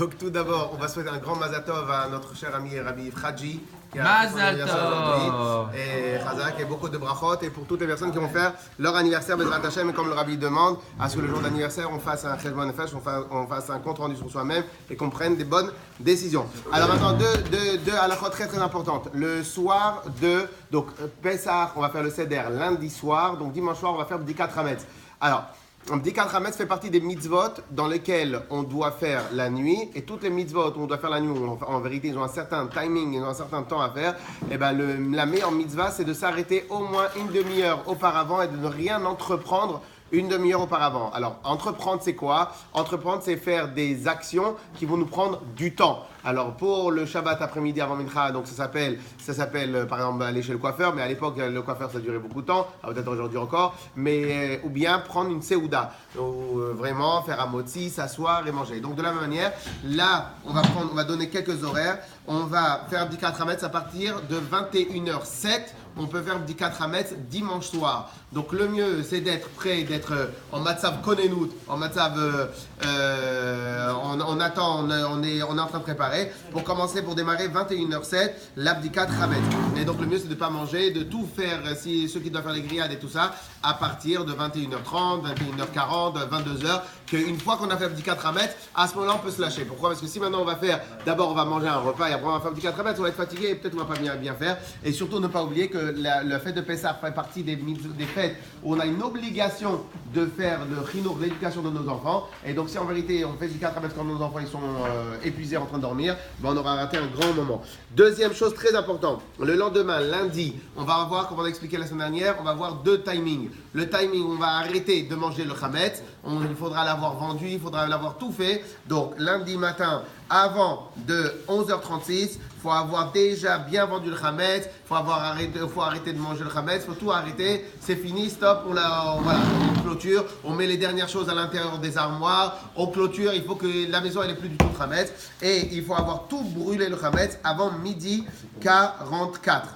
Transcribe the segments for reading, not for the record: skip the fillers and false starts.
Donc tout d'abord, on va souhaiter un grand Mazal Tov à notre cher ami Rabbi Fradji, qui a Mazal Tov et Chazak et beaucoup de brachot, et pour toutes les personnes qui vont faire leur anniversaire Bezrat Hashem, et comme le Rabbi demande, à ce que le jour d'anniversaire, on fasse un cheshbon nefesh, on fasse un compte rendu sur soi-même et qu'on prenne des bonnes décisions. Alors maintenant, deux halachot très très importantes. Le soir de donc Pessah, on va faire le seder lundi soir, donc dimanche soir, on va faire Bdikat Hametz. Alors, Bdikat Hametz fait partie des mitzvot dans lesquels on doit faire la nuit, et toutes les mitzvot où on doit faire la nuit, en vérité ils ont un certain timing, ils ont un certain temps à faire, et ben la meilleure mitzvah c'est de s'arrêter au moins une demi-heure auparavant et de ne rien entreprendre une demi-heure auparavant. Alors, entreprendre, c'est quoi? Entreprendre, c'est faire des actions qui vont nous prendre du temps. Alors, pour le Shabbat après-midi avant Mincha, donc ça s'appelle, par exemple, aller chez le coiffeur, mais à l'époque, le coiffeur, ça durait beaucoup de temps, peut-être aujourd'hui encore, mais, ou bien prendre une Seouda, ou vraiment faire un motzi, s'asseoir et manger. Donc, de la même manière, là, on va donner quelques horaires. On va faire Bdikat Hametz à partir de 21h07. On peut faire Bdikat Hametz dimanche soir. Donc le mieux, c'est d'être prêt, d'être en matzav konenut, en matzav, on attend, on est en train de préparer pour commencer, pour démarrer 21h07, l'Abdikat Hametz. Et donc le mieux, c'est de ne pas manger, de tout faire, si ceux qui doivent faire les grillades et tout ça, à partir de 21h30, 21h40, 22h, qu'une fois qu'on a fait Abdikat Hametz, à ce moment-là, on peut se lâcher. Pourquoi? Parce que si maintenant on va faire, d'abord on va manger un repas et après on va faire Abdikat Hametz, on va être fatigué et peut-être on va pas bien faire. Et surtout ne pas oublier que le fête de Pessah fait partie des fêtes où on a une obligation de faire le chinour, l'éducation de nos enfants. Et donc si en vérité on fait du 4 quand nos enfants ils sont épuisés en train de dormir, ben on aura raté un grand moment. Deuxième chose très importante, le lendemain, lundi, on va avoir, comme on a expliqué la semaine dernière, on va avoir deux timings. Le timing, on va arrêter de manger le chametz, il faudra l'avoir vendu, il faudra l'avoir tout fait. Donc lundi matin, avant de 11h36, il faut avoir déjà bien vendu le chametz, faut arrêter de manger le chametz, il faut tout arrêter, c'est fini, stop, on clôture, on met les dernières choses à l'intérieur des armoires, on clôture, il faut que la maison elle ait plus du tout de chametz, et il faut avoir tout brûlé le chametz avant midi 44.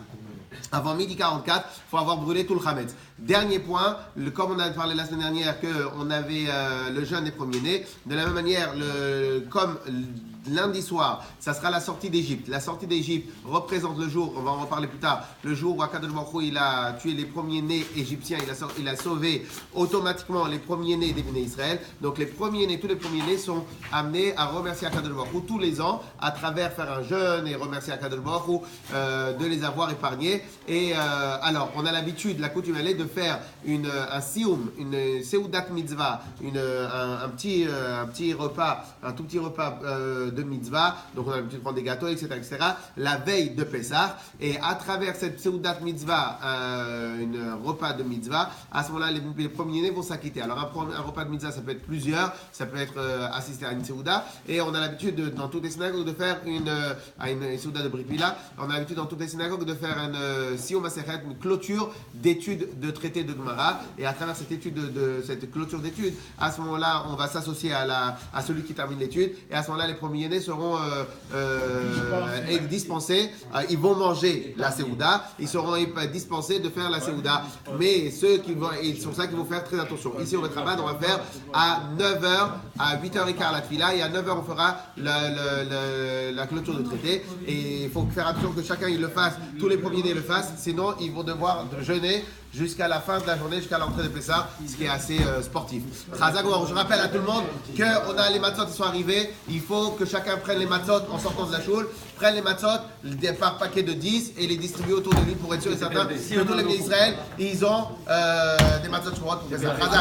Avant midi 44, il faut avoir brûlé tout le chametz. Dernier point, comme on a parlé la semaine dernière qu'on avait le jeûne des premiers-nés, de la même manière, comme lundi soir, ça sera la sortie d'Égypte. La sortie d'Égypte représente le jour, on va en reparler plus tard, le jour où Akadosh Baruch Hu, il a tué les premiers-nés égyptiens, il a sauvé automatiquement les premiers-nés des Béné Israël. Donc les premiers-nés, tous les premiers-nés sont amenés à remercier Akadosh Baruch Hu tous les ans à travers faire un jeûne et remercier Akadosh Baruch Hu de les avoir épargnés. Et alors, on a l'habitude, la coutume elle est de faire un sioum, une seudat mitzvah, un petit repas, un tout petit repas de mitzvah, donc on a l'habitude de prendre des gâteaux, etc., la veille de Pessah, et à travers cette seudat mitzvah, un repas de mitzvah, à ce moment-là, les premiers-nés vont s'acquitter. Alors un repas de mitzvah, ça peut être plusieurs, ça peut être assisté à une seuda, et on a l'habitude dans toutes les synagogues de faire une seuda de Brit Mila, on a l'habitude dans toutes les synagogues de faire une clôture d'études de traités de Gemara, et à travers cette clôture d'études, à ce moment-là, on va s'associer à celui qui termine l'étude, et à ce moment-là, les premiers-nés seront dispensés, ils vont manger la Seouda, ils seront dispensés de faire la Seouda, mais ceux qui vont, et c'est pour ça qu'il faut faire très attention. Ici au Betraban, on va faire à 9h, à 8h15 la fila, et à 9h on fera la clôture de traité, et il faut faire attention que chacun il le fasse, tous les premiers-nés le fassent, sinon ils vont devoir jeûner jusqu'à la fin de la journée, jusqu'à l'entrée de Pessah, ce qui est assez sportif. Chazak, je rappelle à tout le monde qu'on a les matzot qui sont arrivés, il faut que chacun prenne les matzot en sortant de la choule, prenne les matzot par paquet de 10 et les distribue autour de lui pour être sûr et certain que tous les Béné Israël, ils ont des matzot pour Pessah.